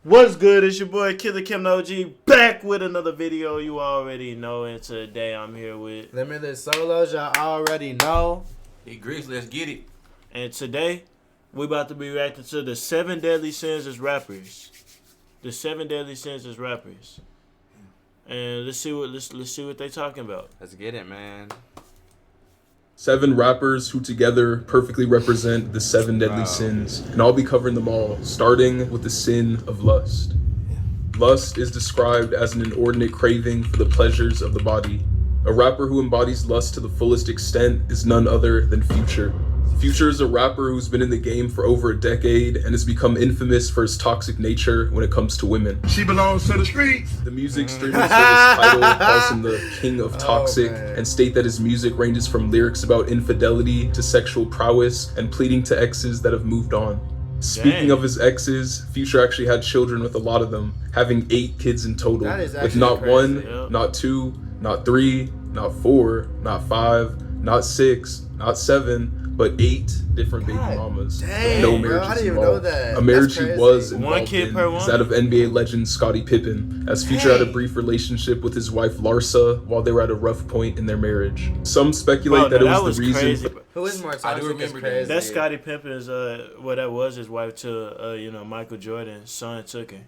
What's good? It's your boy Killer Kim OG back with another video you already know. And today I'm here with Limitless Solos, y'all already know. Hey Griggs, let's get it. And today we about to be reacting to the 7 deadly sins as rappers. The 7 deadly sins as rappers. And let's see what they talking about. Let's get it, man. 7 rappers who together perfectly represent the 7 deadly sins, and I'll be covering them all, starting with the sin of lust. Lust is described as an inordinate craving for the pleasures of the body. A rapper who embodies lust to the fullest extent is none other than Future. Future is a rapper who's been in the game for over a decade and has become infamous for his toxic nature when it comes to women. She belongs to the streets. The music streaming service Tidal calls him the king of toxic and state that his music ranges from lyrics about infidelity to sexual prowess and pleading to exes that have moved on. Speaking of his exes, Future actually had children with a lot of them, having 8 kids in total, That is with not crazy. 1, not 2, not 3, not 4, not 5, not 6, not 7, but 8 different baby mamas. Dang, with no bro, marriages I didn't even involved. know that. A marriage That's he crazy. was One involved kid in per is one? that of NBA legend Scottie Pippen, as Future had a brief relationship with his wife Larsa while they were at a rough point in their marriage. Some speculate that it was the reason. crazy. Who is more I do toxic is remember crazy. That's Scottie Pippen's that was his wife to Michael Jordan's son took her.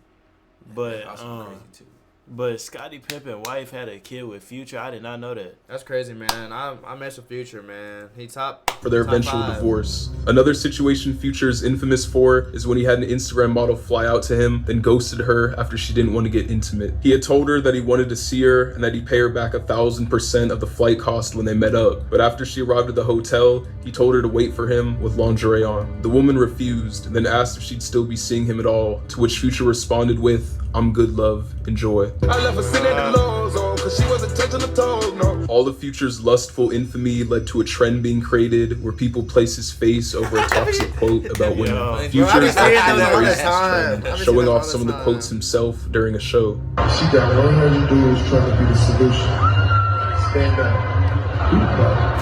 But That's crazy too. But Scottie Pippen's wife had a kid with Future. I did not know that. That's crazy, man. I mess with Future, man. He top For their top eventual 5. divorce. Another situation Future is infamous for is when he had an Instagram model fly out to him, then ghosted her after she didn't want to get intimate. He had told her that he wanted to see her and that he'd pay her back 1,000% of the flight cost when they met up. But after she arrived at the hotel, he told her to wait for him with lingerie on. The woman refused and then asked if she'd still be seeing him at all, to which Future responded with, "I'm good, love. Enjoy." I left her sitting in the low zone because she wasn't touching the toes, no. All of Future's lustful infamy led to a trend being created where people place his face over a toxic quote about women. Yo. Future Bro, I be is seeing actually that all the embraced this time. trend, I be seeing showing that off all some of the the time. quotes himself during a show. She got all her to do is try to be the solution. Stand up.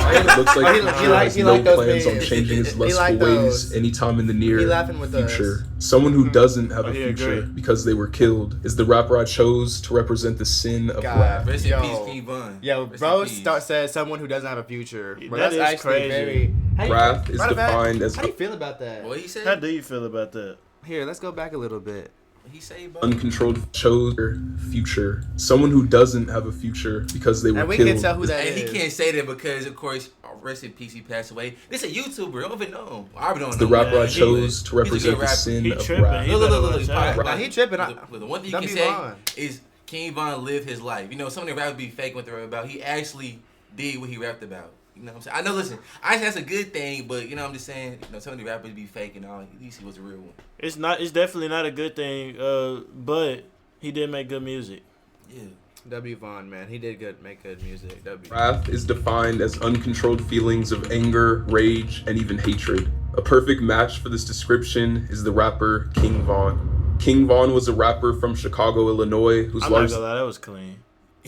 It looks like he Future like- has he no like those plans on memes. changing his He lustful like ways those. anytime in the near He laughing with those. future. Someone who doesn't have a he future agree. because they were killed is the rapper I chose to represent the sin of God. rap. Rest in Yo. peace, King Von. Yo, Rest bro, in peace. said someone who doesn't have a future. Bro, That that's is actually crazy. very. Wrath is Matter of fact, defined as How do you feel about that? What he say? How do you feel about that? Here, let's go back a little bit. What he say, bro? uncontrolled chose their future. Someone who doesn't have a future because they were And we killed. can tell who that And is. he can't say that because, of course, rest in peace, he passed away. This a YouTuber. I don't even know him. I already don't the know. rapper I Yeah, he- chose to he's a good represent the rapper. sin He of tripping. rap. He Look, better look, look, watch look. out. Nah, he tripping. The one thing you Don't can be say wrong. is King Von lived his life. You know, some of the rappers be fake what they rap about. He actually did what he rapped about. You know what I'm saying? I know, listen, I think that's a good thing, but, you know what I'm just saying? You know, some of the rappers be fake and all. At least he was a real one. It's definitely not a good thing. But he did make good music. Yeah. W. Vaughn, man, he did make good music. W. Wrath is defined as uncontrolled feelings of anger, rage, and even hatred. A perfect match for this description is the rapper King Von. King Von was a rapper from Chicago, Illinois, whose I'm not largest gonna lie, that was clean.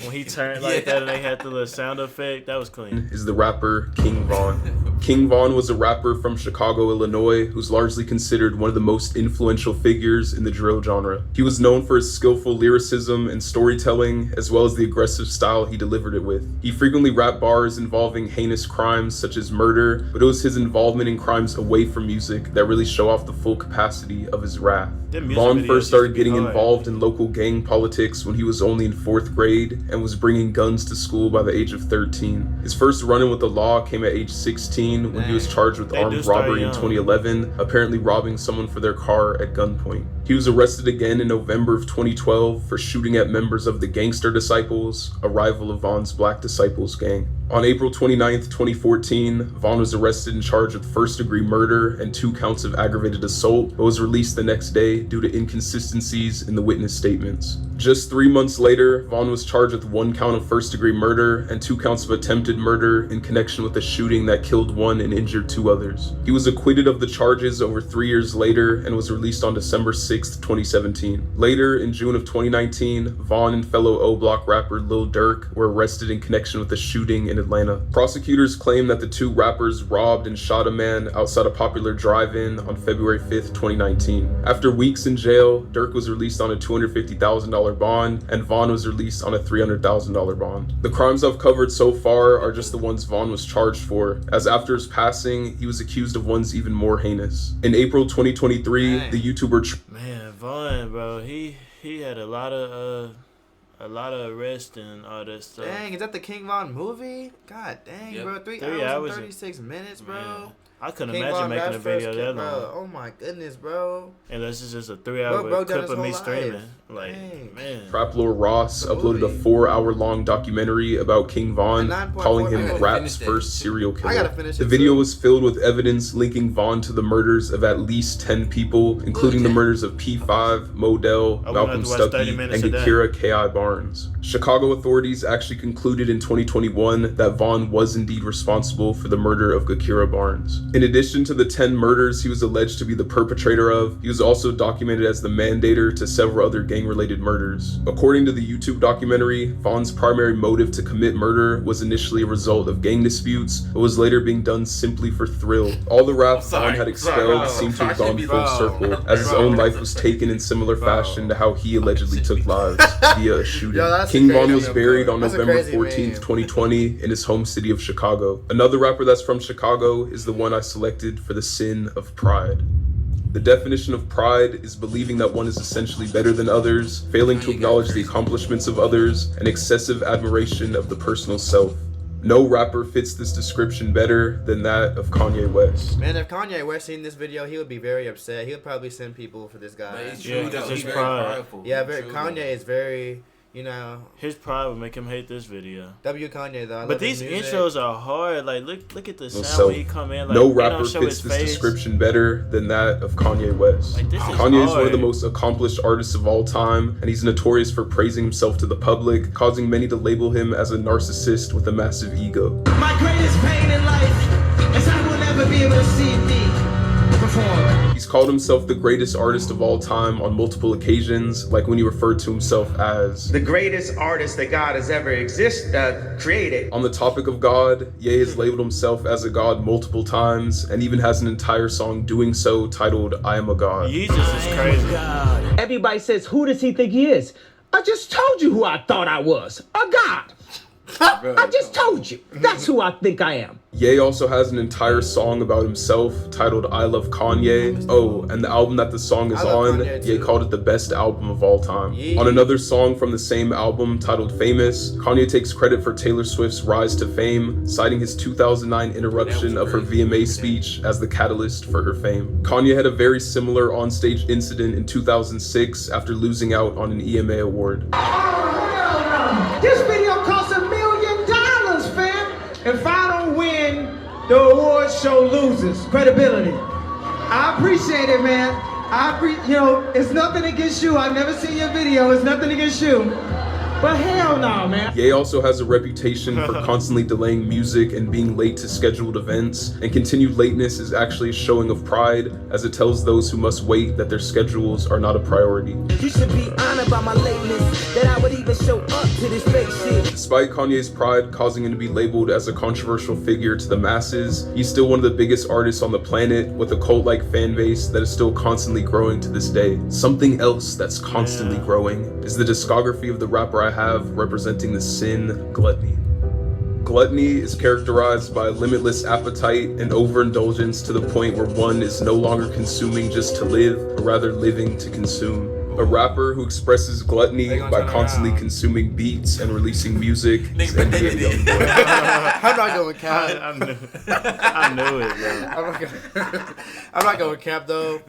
When he turned like that and they had the little sound effect, that was clean. is the rapper King Von. King Von was a rapper from Chicago, Illinois, who's largely considered one of the most influential figures in the drill genre. He was known for his skillful lyricism and storytelling, as well as the aggressive style he delivered it with. He frequently rapped bars involving heinous crimes such as murder, but it was his involvement in crimes away from music that really show off the full capacity of his wrath. Them music Von videos first used to started be getting hard. involved in local gang politics when he was only in 4th grade and was bringing guns to school by the age of 13. His first run-in with the law came at age 16 when he was charged with They do armed start robbery in young. 2011, apparently robbing someone for their car at gunpoint. He was arrested again in November of 2012 for shooting at members of the Gangster Disciples, a rival of Von's Black Disciples gang. On April 29th, 2014, Von was arrested and charged with first-degree murder and 2 counts of aggravated assault, but was released the next day due to inconsistencies in the witness statements. Just 3 months later, Von was charged with 1 count of first-degree murder and 2 counts of attempted murder in connection with a shooting that killed 1 and injured 2 others. He was acquitted of the charges over 3 years later and was released on December 6, 6, 2017. Later, in June of 2019, Vaughn and fellow O-Block rapper Lil Durk were arrested in connection with a shooting in Atlanta. Prosecutors claim that the two rappers robbed and shot a man outside a popular drive-in on February 5th, 2019. After weeks in jail, Durk was released on a $250,000 bond, and Vaughn was released on a $300,000 bond. The crimes I've covered so far are just the ones Vaughn was charged for, as after his passing, he was accused of ones even more heinous. In April 2023, the YouTuber... Man, Vaughn, bro, he had a lot of arrests and all that stuff. Dang, is that the King Von movie? God dang, bro. 3 hours and 36 minutes, bro. Man, I couldn't King imagine Von making a Rap's video first that kid, long. bro. Oh my goodness, bro. Unless it's just a 3-hour Bro, clip his of me whole streaming. life. Like, Dang. man. Trap Lord Ross The uploaded a movie. 4-hour-long documentary about King Von, A 9.4 calling him minutes. rap's Finish that. first serial killer. I gotta finish The it, video too. was filled with evidence linking Von to the murders of at least 10 people, including the murders of P5, Modell, I Malcolm wanted to watch 30 Stuckey, and minutes of that. Gakira K.I. Barnes. Chicago authorities actually concluded in 2021 that Von was indeed responsible for the murder of Gakira Barnes. In addition to the 10 murders he was alleged to be the perpetrator of, he was also documented as the mandator to several other gang-related murders. According to the YouTube documentary, Von's primary motive to commit murder was initially a result of gang disputes, but was later being done simply for thrill. All the rap Von had expelled seemed to have gone full circle, as his own life was taken in similar fashion to how he allegedly took lives via a shooting. Yo, that's King a crazy Von was meme, buried bro. on That's a November crazy 14th, meme. 2020 in his home city of Chicago. Another rapper that's from Chicago is the one I selected for the sin of pride. The definition of pride is believing that one is essentially better than others, failing to acknowledge the accomplishments of others, and excessive admiration of the personal self. No rapper fits this description better than that of Kanye West. Man, if Kanye West seen this video, he would be very upset. He would probably send people for this guy. But it's Yeah, true, because though. his He's very pride. prideful. Yeah, True, Kanye though. is very, you know, His pride would make him hate this video. W Kanye though. I But love his these music. intros are hard. Like, look at the sound So, when he come in. Like, no he rapper don't show fits his this face. description better than that of Kanye West. Like, this is Kanye is one of the hard. most accomplished artists of all time, and he's notorious for praising himself to the public, causing many to label him as a narcissist with a massive ego. My greatest pain in life is I will never be able to see me perform. He's called himself the greatest artist of all time on multiple occasions, like when he referred to himself as The greatest artist that God has ever created. On the topic of God, Ye has labeled himself as a god multiple times, and even has an entire song doing so titled I Am a God. Yeezus is crazy. Everybody says, who does he think he is? I just told you who I thought I was. A god. I just told you. That's who I think I am. Ye also has an entire song about himself titled I Love Kanye. Oh, and the album that the song is I love on, Kanye Ye too. called it the best album of all time. Yeah. On another song from the same album titled Famous, Kanye takes credit for Taylor Swift's rise to fame, citing his 2009 interruption of her VMA speech as the catalyst for her fame. Kanye had a very similar onstage incident in 2006 after losing out on an EMA award. This video costs $1 million, fam. If I don't win, the award show loses credibility. I appreciate it, man. It's nothing against you. I've never seen your video. It's nothing against you. But hell no, man. Ye also has a reputation for constantly delaying music and being late to scheduled events, and continued lateness is actually a showing of pride, as it tells those who must wait that their schedules are not a priority. You should be honored by my lateness, that I would even show up to this fake shit. Despite Kanye's pride causing him to be labeled as a controversial figure to the masses, he's still one of the biggest artists on the planet, with a cult-like fan base that is still constantly growing to this day. Something else that's constantly growing is the discography of the rapper I have representing the sin, gluttony. Gluttony is characterized by limitless appetite and overindulgence to the point where one is no longer consuming just to live, but rather living to consume. A rapper who expresses gluttony by constantly consuming beats and releasing music is NBA Youngboy. I'm not going cap. I knew it, bro. I'm not going cap though.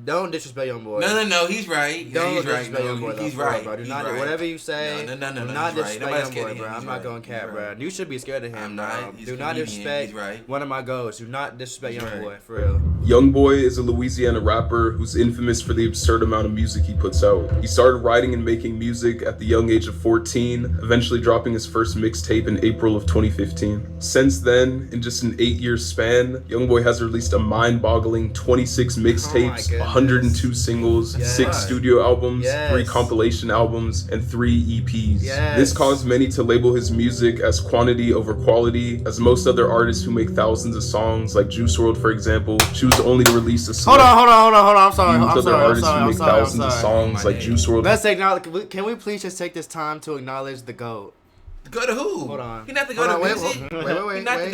Don't disrespect young boy. No, he's right. Don't He's right. disrespect young boy. He's though, right. bro. Do He's not right. whatever you say. No, Do not he's right. disrespect Nobody's young scared boy, of bro. him. I'm He's not right. going cap, He's bro. right. You should be scared of him. I'm bro. not. He's Do a not comedian. disrespect He's right. one of my goals. Do not disrespect He's young right. boy for real. Youngboy is a Louisiana rapper who's infamous for the absurd amount of music he puts out. He started writing and making music at the young age of 14, eventually dropping his first mixtape in April of 2015. Since then, in just an 8-year span, Youngboy has released a mind-boggling 26 mixtapes, goodness. 102 singles, 6 studio albums, 3 compilation albums, and 3 EPs. This caused many to label his music as quantity over quality, as most other artists who make thousands of songs, like Juice WRLD, for example, choose only to release a select. Hold on. I'm sorry. Other artists who make thousands of songs, like Juice WRLD. Let's acknowledge. Can we please just take this time to acknowledge the GOAT? Go to who? Hold on. You're not to go to music. Wait. You're not to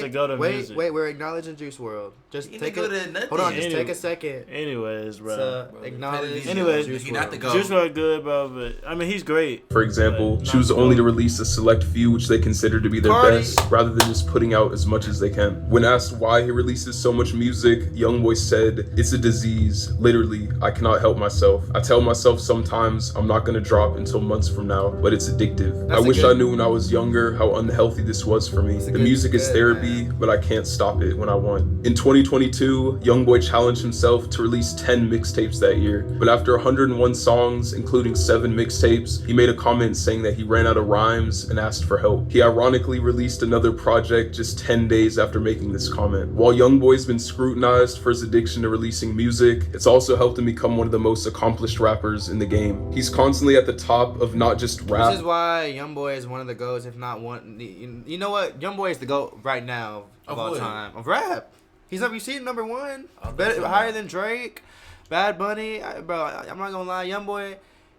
go to music. Wait. We're acknowledging Juice WRLD. Just take go to nothing. Hold on. Just take a second. Anyways, bro. Acknowledge. Anyways, Juice WRLD. Juice WRLD good, bro. But I mean, he's great. For example, choose only to release a select few which they consider to be their best, rather than just putting out as much as they can. When asked why he releases so much music, Youngboy said, "It's a disease. Literally, I cannot help myself. I tell myself sometimes I'm not gonna drop until months from now, but it's addictive. I wish I knew when I was younger how unhealthy this was for me. The music is therapy, but I can't stop it when I want." In 2022, Youngboy challenged himself to release 10 mixtapes that year, but after 101 songs, including 7 mixtapes, he made a comment saying that he ran out of rhymes and asked for help. He ironically released another project just 10 days after making this comment. While Youngboy's been scrutinized for his addiction to releasing music, it's also helped him become one of the most accomplished rappers in the game. He's constantly at the top of not just rap. This is why Youngboy is one of the GOATs, if not one. You know what? Youngboy is the GOAT right now of all time of rap. He's up. You see number one, better, higher than Drake, Bad Bunny. Bro, I'm not gonna lie, Youngboy.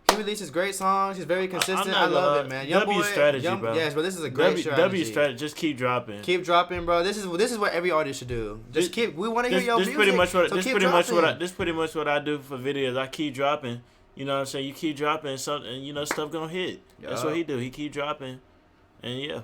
He releases great songs. He's very consistent. I love it, man. W strategy, bro. Yes, but this is a great strategy. W strategy. Just keep dropping. Keep dropping, bro. This is what every artist should do. Just keep. We want to hear your music. This pretty much what I do for videos. I keep dropping. You know what I'm saying? You keep dropping something, and you know stuff gonna hit. That's what he do. He keep dropping, and yeah.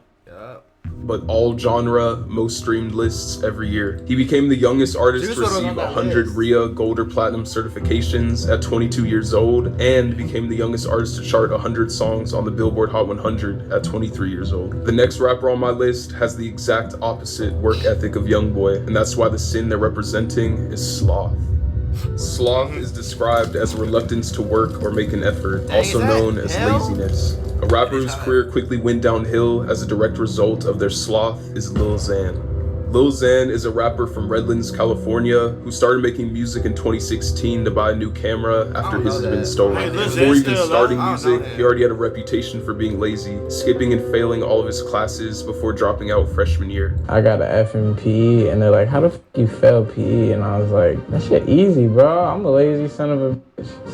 But all genre, most streamed lists every year. He became the youngest artist to receive 100 RIA Gold or Platinum certifications at 22 years old, and became the youngest artist to chart 100 songs on the Billboard Hot 100 at 23 years old. The next rapper on my list has the exact opposite work ethic of Youngboy, and that's why the sin they're representing is sloth. Sloth is described as a reluctance to work or make an effort, also known as laziness. A rapper whose career quickly went downhill as a direct result of their sloth is Lil Xan. Lil Xan is a rapper from Redlands, California, who started making music in 2016 to buy a new camera after his had been stolen. Before even starting music, he already had a reputation for being lazy, skipping and failing all of his classes before dropping out freshman year. I got an F in PE, and they're like, "How the f you fail PE?" And I was like, "That shit easy, bro. I'm a lazy son of a bitch."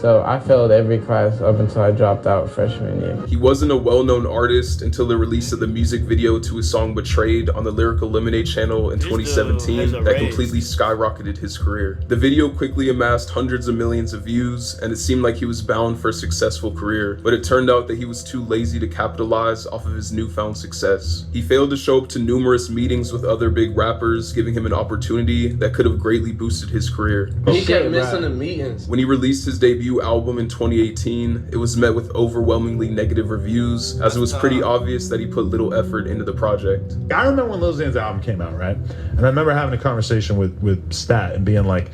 So I failed every class up until I dropped out freshman year. He wasn't a well-known artist until the release of the music video to his song Betrayed on the Lyrical Lemonade channel in 2017 that completely skyrocketed his career. The video quickly amassed hundreds of millions of views, and it seemed like he was bound for a successful career, but it turned out that he was too lazy to capitalize off of his newfound success. He failed to show up to numerous meetings with other big rappers, giving him an opportunity that could have greatly boosted his career. He kept missing the meetings. When he released his debut album in 2018, it was met with overwhelmingly negative reviews, as it was pretty obvious that he put little effort into the project. I remember when Lil Xan's album came out, right? And I remember having a conversation with Stat and being like,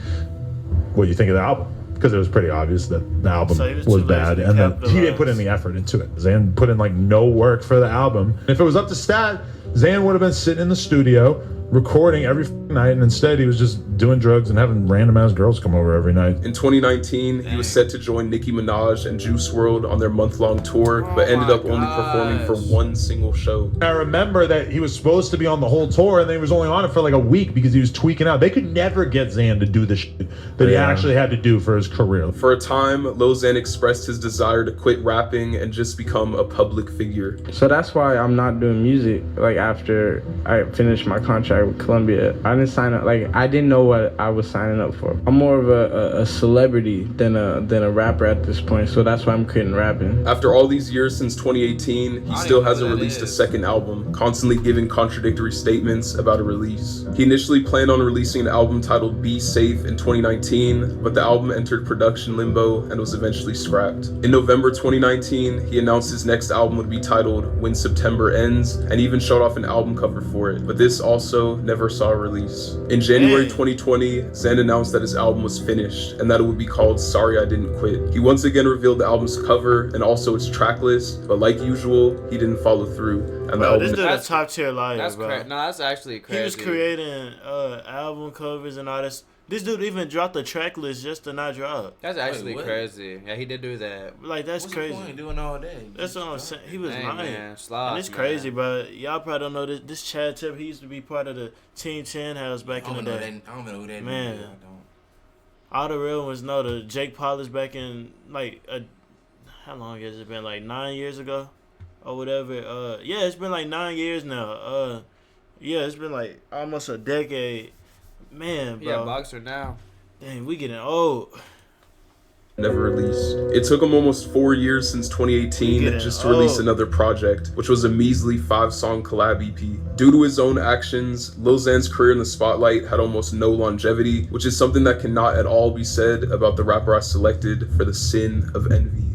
"What do you think of the album?" Because it was pretty obvious that the album was bad, and that he didn't put any effort into it. Xan put in like no work for the album. If it was up to Stat, Xan would have been sitting in the studio recording every night, and instead he was just doing drugs and having random ass girls come over every night. In 2019, he was set to join Nicki Minaj and Juice WRLD on their month-long tour, but ended up only performing for one single show. I remember that he was supposed to be on the whole tour, and then he was only on it for like a week because he was tweaking out. They could never get Xan to do the shit that he actually had to do for his career. For a time, Lil Xan expressed his desire to quit rapping and just become a public figure. So that's why I'm not doing music. Like after I finished my contract with Columbia, I didn't sign up. Like I didn't know what I was signing up for. I'm more of a celebrity than a rapper at this point, so that's why I'm quitting rapping. After all these years since 2018, he still hasn't released a second album, constantly giving contradictory statements about a release. He initially planned on releasing an album titled Be Safe in 2019, but the album entered production limbo and was eventually scrapped. In November 2019, he announced his next album would be titled When September Ends, and even showed off an album cover for it, but this also never saw a release. In January 2020, Xan announced that his album was finished and that it would be called Sorry I Didn't Quit. He once again revealed the album's cover and also its track list, but like usual, he didn't follow through. And bro, this dude a top tier liar, that's bro. No, that's actually crazy. He was creating album covers and all this. This dude even dropped the track list just to not drop. That's actually crazy. Yeah, he did do that. Like, that's What's crazy. The point of doing all day? That's what I'm saying. He was lying. Man, sloth, and it's crazy, bro. Y'all probably don't know this. This Chad Tip, he used to be part of the Team 10 House back in the day. I don't know who that Man. is. I don't. All the real ones know the Jake Paul's back in, like, how long has it been? Like 9 years ago? Or whatever. Yeah, it's been like 9 years now. Yeah, it's been like almost a decade. Man, bro. Yeah, boxer now. Dang, we getting old. Never released. It took him almost 4 years since 2018 just to release another project, which was a measly 5-song collab EP. Due to his own actions, Lil Xan's career in the spotlight had almost no longevity, which is something that cannot at all be said about the rapper I selected for the sin of envy.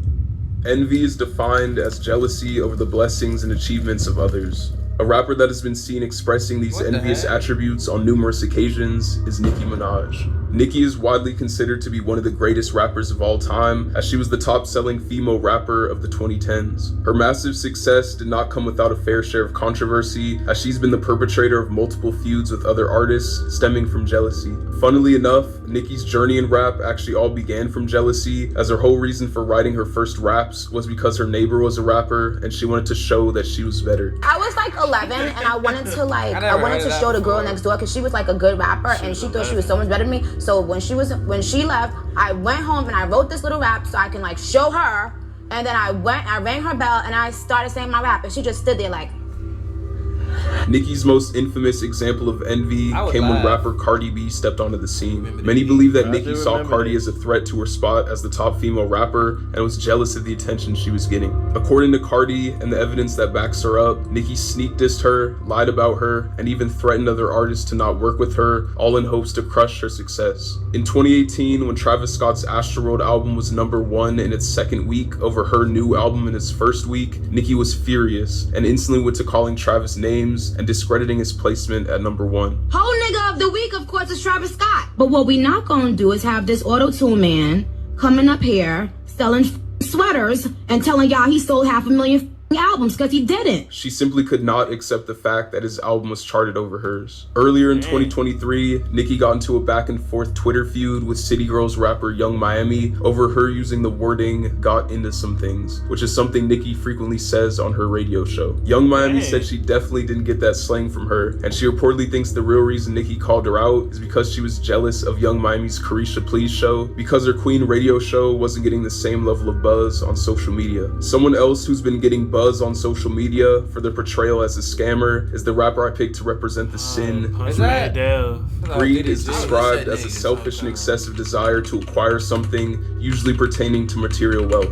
Envy is defined as jealousy over the blessings and achievements of others. A rapper that has been seen expressing these envious attributes on numerous occasions is Nicki Minaj. Nicki is widely considered to be one of the greatest rappers of all time, as she was the top-selling female rapper of the 2010s. Her massive success did not come without a fair share of controversy, as she's been the perpetrator of multiple feuds with other artists stemming from jealousy. Funnily enough, Nicki's journey in rap actually all began from jealousy, as her whole reason for writing her first raps was because her neighbor was a rapper and she wanted to show that she was better. I was like 11 and I wanted to show the girl next door because she was like a good rapper and she thought she was so much better than me. So when she left, I went home and I wrote this little rap so I can like show her, and then I rang her bell and I started saying my rap and she just stood there like. Nicki's most infamous example of envy came when rapper Cardi B stepped onto the scene. Many believe that Nicki saw Cardi as a threat to her spot as the top female rapper and was jealous of the attention she was getting. According to Cardi and the evidence that backs her up, Nicki sneak dissed her, lied about her, and even threatened other artists to not work with her, all in hopes to crush her success. In 2018, when Travis Scott's Astroworld album was #1 in its second week over her new album in its first week, Nicki was furious and instantly went to calling Travis names and discrediting his placement at #1. Whole nigga of the week, of course, is Travis Scott. But what we not gonna do is have this auto-tune man coming up here selling sweaters and telling y'all he sold 500,000 albums because he didn't. She simply could not accept the fact that his album was charted over hers. Earlier in 2023, Nicki got into a back and forth Twitter feud with City Girls rapper Young Miami over her using the wording "got into some things," which is something Nicki frequently says on her radio show. Young Miami said she definitely didn't get that slang from her, and she reportedly thinks the real reason Nicki called her out is because she was jealous of Young Miami's Carisha Please show, because her Queen radio show wasn't getting the same level of buzz on social media. Someone else who's been getting buzz on social media for their portrayal as a scammer is the rapper I picked to represent the sin. Greed is described as a selfish and excessive desire to acquire something, usually pertaining to material wealth.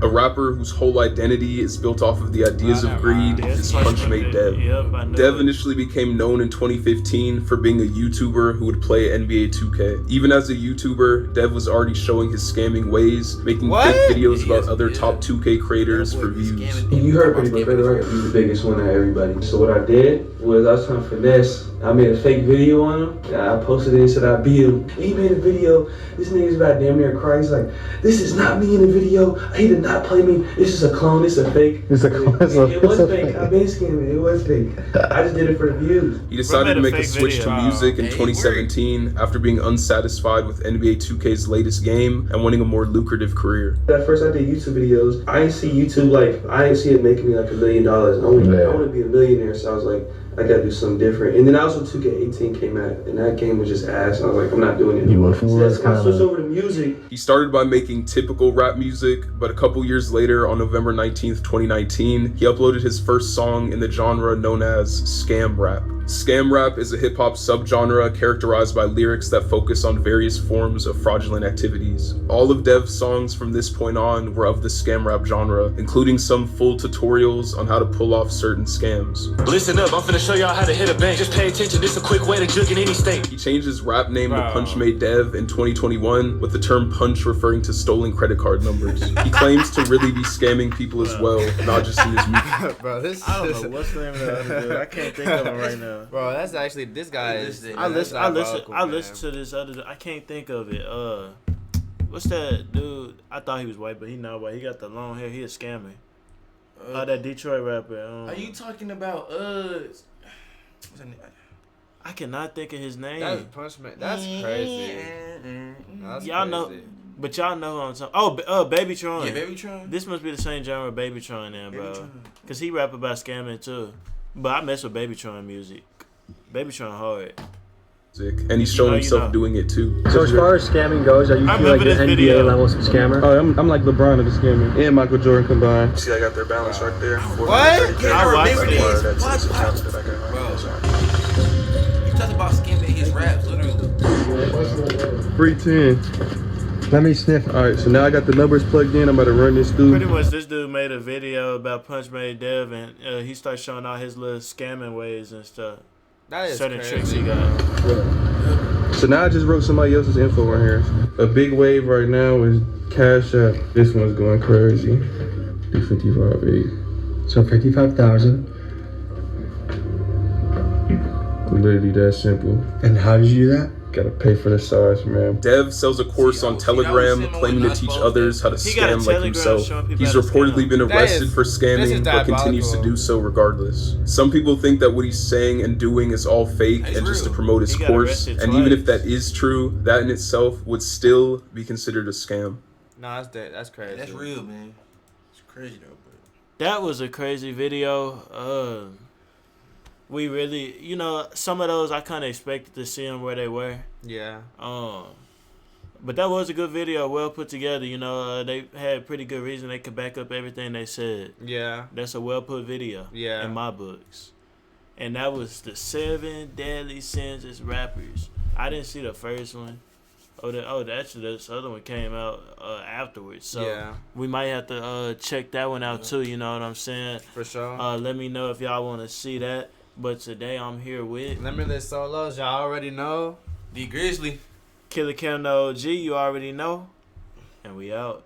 A rapper whose whole identity is built off of the ideas of greed is Punchmade Dev. Dev initially became known in 2015 for being a YouTuber who would play NBA 2K. Even as a YouTuber, Dev was already showing his scamming ways, making fake videos about other top 2K creators for views. You heard pretty much better, right? He's the biggest one out of everybody. So what I did was I was trying to finesse. I made a fake video on him. I posted it and said I beat him. He made a video. This nigga's about damn near crying. He's like, this is not me in the video. He did not play me. This is a clone. This is a fake. It was fake. I've been scamming. It was fake. I just did it for the views. He decided to make a switch to music in 2017 after being unsatisfied with NBA 2K's latest game and wanting a more lucrative career. At first I did YouTube videos. I didn't see YouTube I didn't see it making me like $1 million. I want to be a millionaire, so I was like, I gotta do something different. And then also 2K18 came out, and that game was just ass. I was like, I'm not doing it. So that's when I switched over to music. He started by making typical rap music, but a couple years later, on November 19th, 2019, he uploaded his first song in the genre known as Scam Rap. Scam rap is a hip-hop subgenre characterized by lyrics that focus on various forms of fraudulent activities. All of Dev's songs from this point on were of the scam rap genre, including some full tutorials on how to pull off certain scams. Listen up, I'm finna show y'all how to hit a bank. Just pay attention, this a quick way to jug in any state. He changed his rap name to Punchmade Dev in 2021, with the term punch referring to stolen credit card numbers. He claims to really be scamming people as well, not just in his music. Bro, I don't know what's the name of the other dude. I can't think of him right now. Bro, that's actually this guy is. I listen to this other. I can't think of it. What's that dude? I thought he was white, but he not white. He got the long hair. He a scammer. That Detroit rapper. Are you talking about what's her name? I cannot think of his name. That's Punchman. That's crazy. That's y'all crazy. know, but y'all know who I'm talking. Oh, Baby Tron. Yeah, Baby Tron. This must be the same genre of Baby Tron, then, bro. Cause he rap about scamming too. But I mess with Baby Tron music. Baby Tron hard. And he's showing himself doing it too. So as far as scamming goes, are you feel like you're NBA level scammer? Oh, I'm like LeBron of the scamming and Michael Jordan combined. See, I got their balance right there. What? I remember this. Bro, you talking about scamming his raps, literally. 310. Let me sniff. All right, so now I got the numbers plugged in. I'm about to run this through. Pretty much, this dude made a video about Punch Made Dev, and he started showing all his little scamming ways and stuff. That is certain crazy. tricks he got. So now I just wrote somebody else's info on here. A big wave right now is Cash App. This one's going crazy. 55.8. So 55,000. Literally that simple. And how did you do that? Gotta pay for the size, man. Dev sells a course on Telegram claiming to teach others how to scam like himself. He's reportedly been arrested for scamming but continues to do so regardless. Some people think that what he's saying and doing is all fake and just to promote his course. And even if that is true, that in itself would still be considered a scam. Nah, that's crazy. That's real, man. It's crazy though, bro. That was a crazy video. We really, some of those I kind of expected to see them where they were. Yeah. But that was a good video, well put together. They had pretty good reason they could back up everything they said. Yeah. That's a well put video. Yeah. In my books. And that was the 7 Deadly Sins as rappers. I didn't see the first one. Actually, this other one came out afterwards. So yeah. We might have to check that one out too. You know what I'm saying? For sure. Let me know if y'all want to see that. But today I'm here with Limitless Solos, y'all already know. D Grizzly. Killer Cam the OG, you already know. And we out.